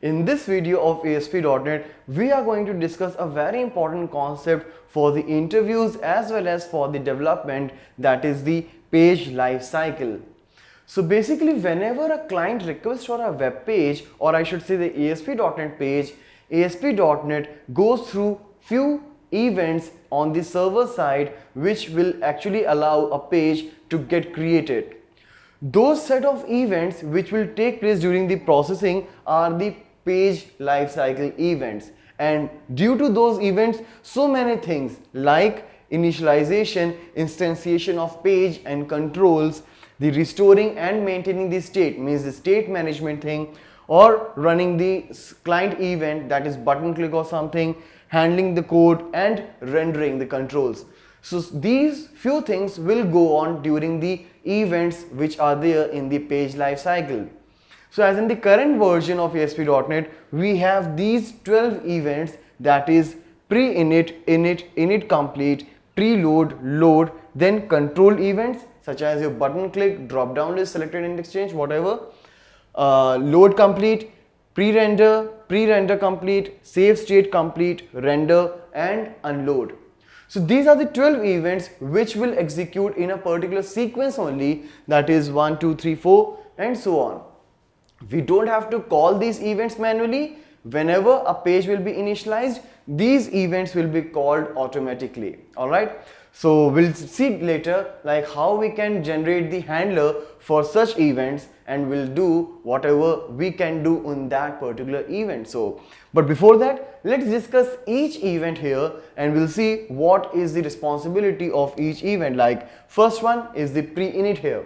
In this video of ASP.NET, we are going to discuss a very important concept for the interviews as well as for the development, that is the page life cycle. So basically, whenever a client requests for a web page, or I should say the ASP.NET page, ASP.NET goes through few events on the server side which will actually allow a page to get created. Those set of events which will take place during the processing are the page lifecycle events, and due to those events so many things like initialization, instantiation of page and controls, the restoring and maintaining the state, means the state management thing, or running the client event, that is button click or something, handling the code and rendering the controls. So these few things will go on during the events which are there in the page lifecycle. So as in the current version of ASP.NET, we have these 12 events, that is pre-init, init, init complete, preload, load, then control events such as your button click, drop down list, selected index change, whatever, load complete, pre-render, pre-render complete, save state complete, render and unload. So these are the 12 events which will execute in a particular sequence only, that is 1, 2, 3, 4 and so on. We don't have to call these events manually. Whenever a page will be initialized, these events will be called automatically. Alright, so we'll see later like how we can generate the handler for such events, and we'll do whatever we can do on that particular event. So but before that, let's discuss each event here and we'll see what is the responsibility of each event. Like first one is the pre-init here.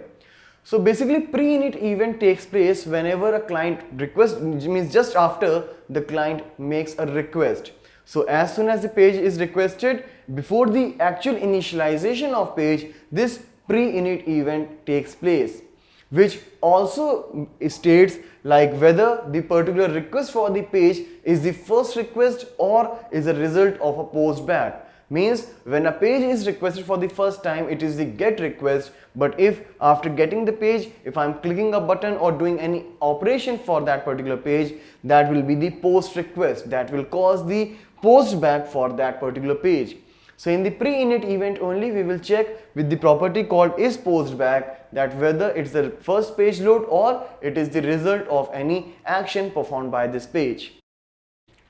So basically pre-init event takes place whenever a client requests, means just after the client makes a request. So as soon as the page is requested, before the actual initialization of page, this pre-init event takes place, which also states like whether the particular request for the page is the first request or is a result of a post back. Means when a page is requested for the first time, it is the get request, but if after getting the page, if I'm clicking a button or doing any operation for that particular page, that will be the post request, that will cause the post back for that particular page. So in the pre-init event only, we will check with the property called isPostBack that whether it's the first page load or it is the result of any action performed by this page.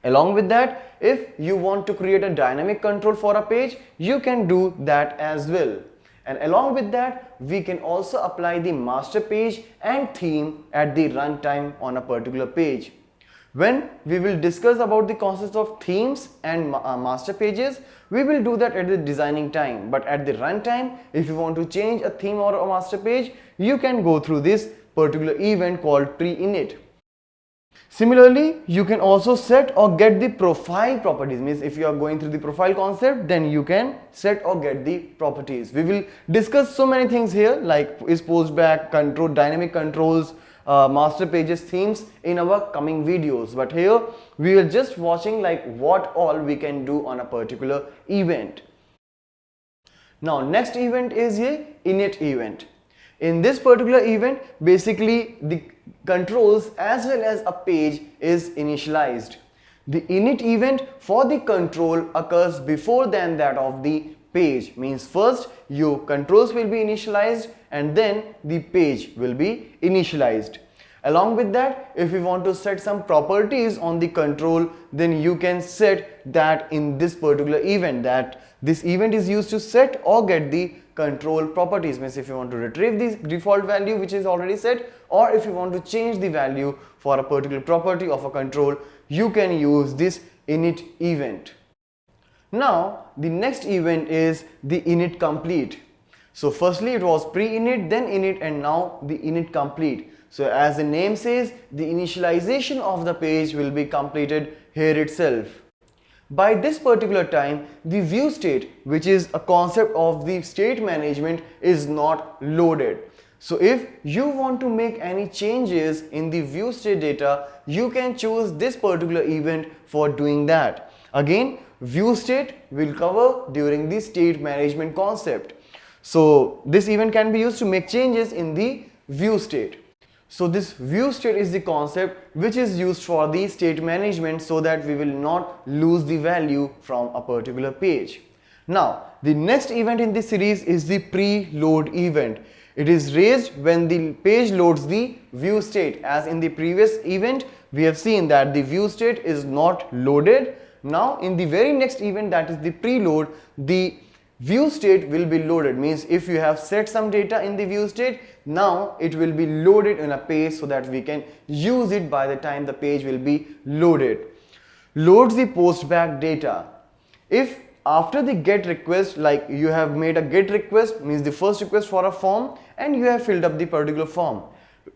Along with that, if you want to create a dynamic control for a page, you can do that as well. And along with that, we can also apply the master page and theme at the runtime on a particular page. When we will discuss about the concepts of themes and master pages, we will do that at the designing time. But at the runtime, if you want to change a theme or a master page, you can go through this particular event called pre-init. Similarly, you can also set or get the profile properties. Means if you are going through the profile concept, then you can set or get the properties. We will discuss so many things here like isPostBack, control, dynamic controls, master pages, themes in our coming videos. But here we are just watching like what all we can do on a particular event. Now next event is a init event. In this particular event, basically the controls as well as a page is initialized. The init event for the control occurs before than that of the page. Means first your controls will be initialized and then the page will be initialized. Along with that, if you want to set some properties on the control, then you can set that in this particular event, that this event is used to set or get the control properties. Means if you want to retrieve the default value which is already set, or if you want to change the value for a particular property of a control, you can use this init event. Now the next event is the init complete. So firstly it was pre-init, then init, and now the init complete. So as the name says, the initialization of the page will be completed here itself. By this particular time, the view state, which is a concept of the state management, is not loaded. So if you want to make any changes in the view state data, you can choose this particular event for doing that. Again, view state will cover during the state management concept. So this event can be used to make changes in the view state. So this view state is the concept which is used for the state management so that we will not lose the value from a particular page. Now, the next event in this series is the preload event. It is raised when the page loads the view state. As in the previous event, we have seen that the view state is not loaded. Now, in the very next event, that is the preload, the view state will be loaded. Means if you have set some data in the view state, now it will be loaded in a page so that we can use it by the time the page will be loaded. Loads the post back data. If after the get request, like you have made a get request, means the first request for a form, and you have filled up the particular form.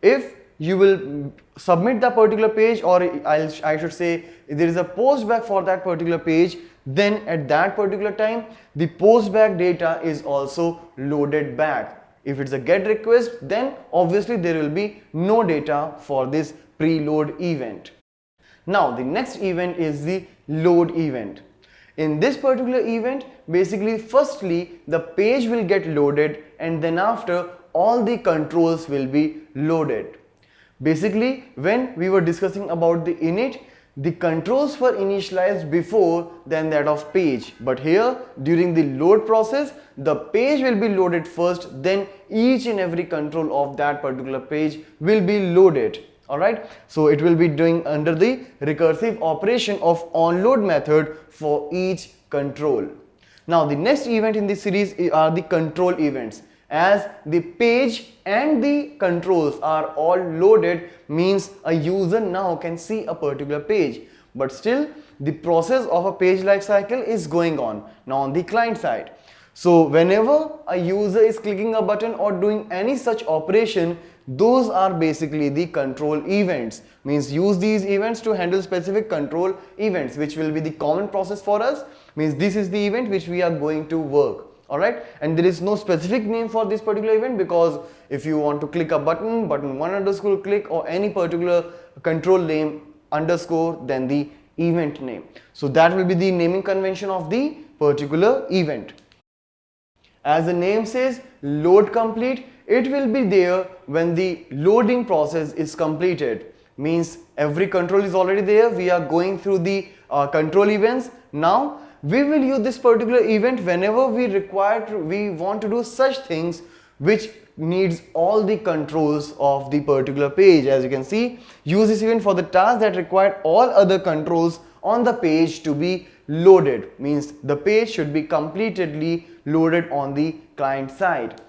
If you will submit the particular page, or I should say there is a post back for that particular page, then at that particular time the post back data is also loaded back. If it's a get request, then obviously there will be no data for this preload event. Now the next event is the load event. In this particular event, basically firstly the page will get loaded, and then after all the controls will be loaded. Basically, when we were discussing about the init, the controls were initialized before than that of page, but here during the load process the page will be loaded first, then each and every control of that particular page will be loaded. Alright, so it will be doing under the recursive operation of onload method for each control. Now the next event in this series are the control events. As the page and the controls are all loaded, means a user now can see a particular page, but still the process of a page lifecycle is going on now on the client side. So whenever a user is clicking a button or doing any such operation, those are basically the control events. Means use these events to handle specific control events, which will be the common process for us. Means this is the event which we are going to work. Alright, and there is no specific name for this particular event, because if you want to click a button, button 1 underscore click, or any particular control name underscore, then the event name. So that will be the naming convention of the particular event. As the name says, load complete, it will be there when the loading process is completed. Means every control is already there, we are going through the control events. Now we will use this particular event whenever we want to do such things which needs all the controls of the particular page. As you can see, use this event for the tasks that require all other controls on the page to be loaded. Means the page should be completely loaded on the client side.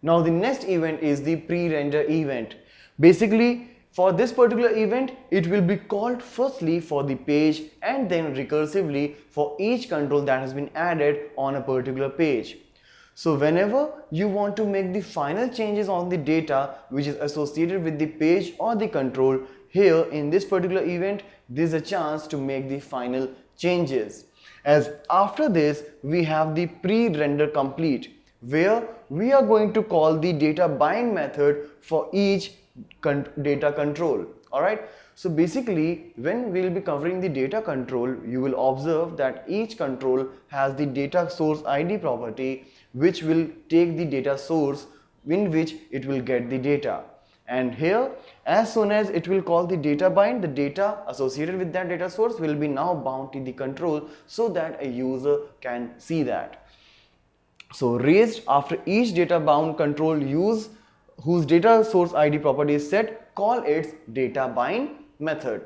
Now the next event is the pre-render event. Basically, for this particular event, it will be called firstly for the page and then recursively for each control that has been added on a particular page. So whenever you want to make the final changes on the data which is associated with the page or the control, here in this particular event, there is a chance to make the final changes. As after this, we have the pre-render complete, where we are going to call the data bind method for each data control. Alright, so basically when we will be covering the data control, you will observe that each control has the data source ID property, which will take the data source in which it will get the data. And here, as soon as it will call the data bind, the data associated with that data source will be now bound to the control so that a user can see that. So raised after each data bound control use whose data source ID property is set, call its data bind method.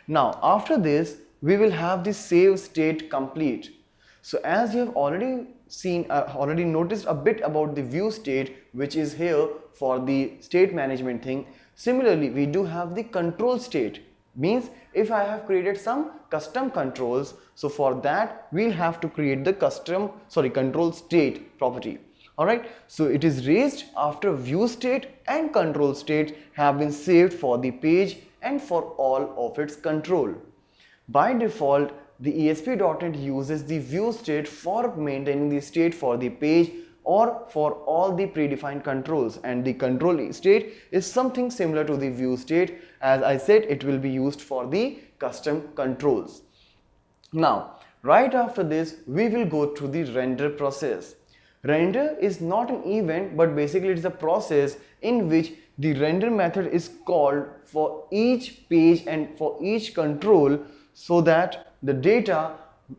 Now after this, we will have the save state complete. So as you have already seen, already noticed a bit about the view state, which is here for the state management thing. Similarly, we do have the control state. Means if I have created some custom controls, so for that we'll have to create the control state property. Alright, so it is raised after view state and control state have been saved for the page and for all of its control. By default, the ESP.NET uses the view state for maintaining the state for the page or for all the predefined controls, and the control state is something similar to the view state. As I said, it will be used for the custom controls. Now, right after this, we will go through the render process. Render is not an event, but basically it is a process in which the render method is called for each page and for each control, so that the data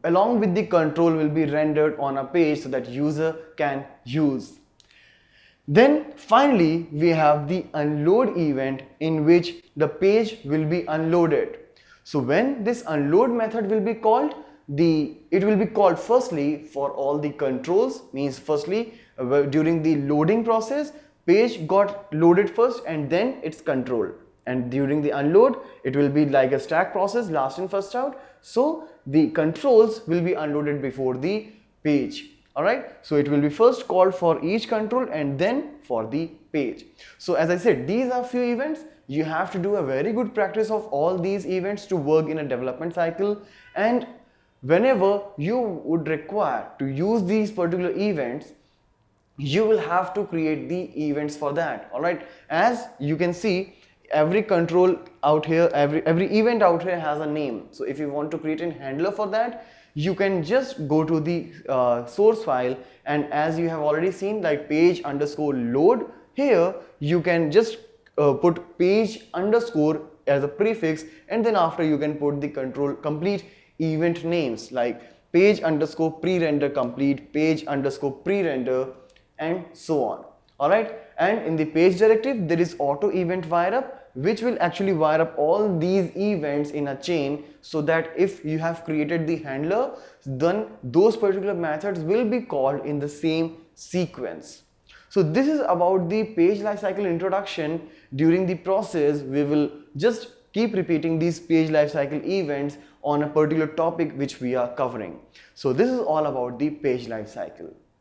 along with the control will be rendered on a page so that user can use. Then finally we have the unload event, in which the page will be unloaded. So when this unload method will be called, it will be called firstly for all the controls, means firstly during the loading process page got loaded first and then it's controlled, and during the unload it will be like a stack process, last in first out, so the controls will be unloaded before the page. Alright, so it will be first called for each control and then for the page. So as I said, these are few events. You have to do a very good practice of all these events to work in a development cycle, and whenever you would require to use these particular events, you will have to create the events for that. Alright, as you can see, every control out here, every event out here has a name. So if you want to create a handler for that, you can just go to the source file, and as you have already seen, like page underscore load, here you can just put page underscore as a prefix, and then after you can put the control complete event names like page underscore pre-render complete, page underscore pre-render, and so on. Alright, and in the page directive there is auto event wire up, which will actually wire up all these events in a chain, so that if you have created the handler, then those particular methods will be called in the same sequence. So this is about the page lifecycle introduction. During the process we will just keep repeating these page lifecycle events on a particular topic which we are covering. So this is all about the page lifecycle.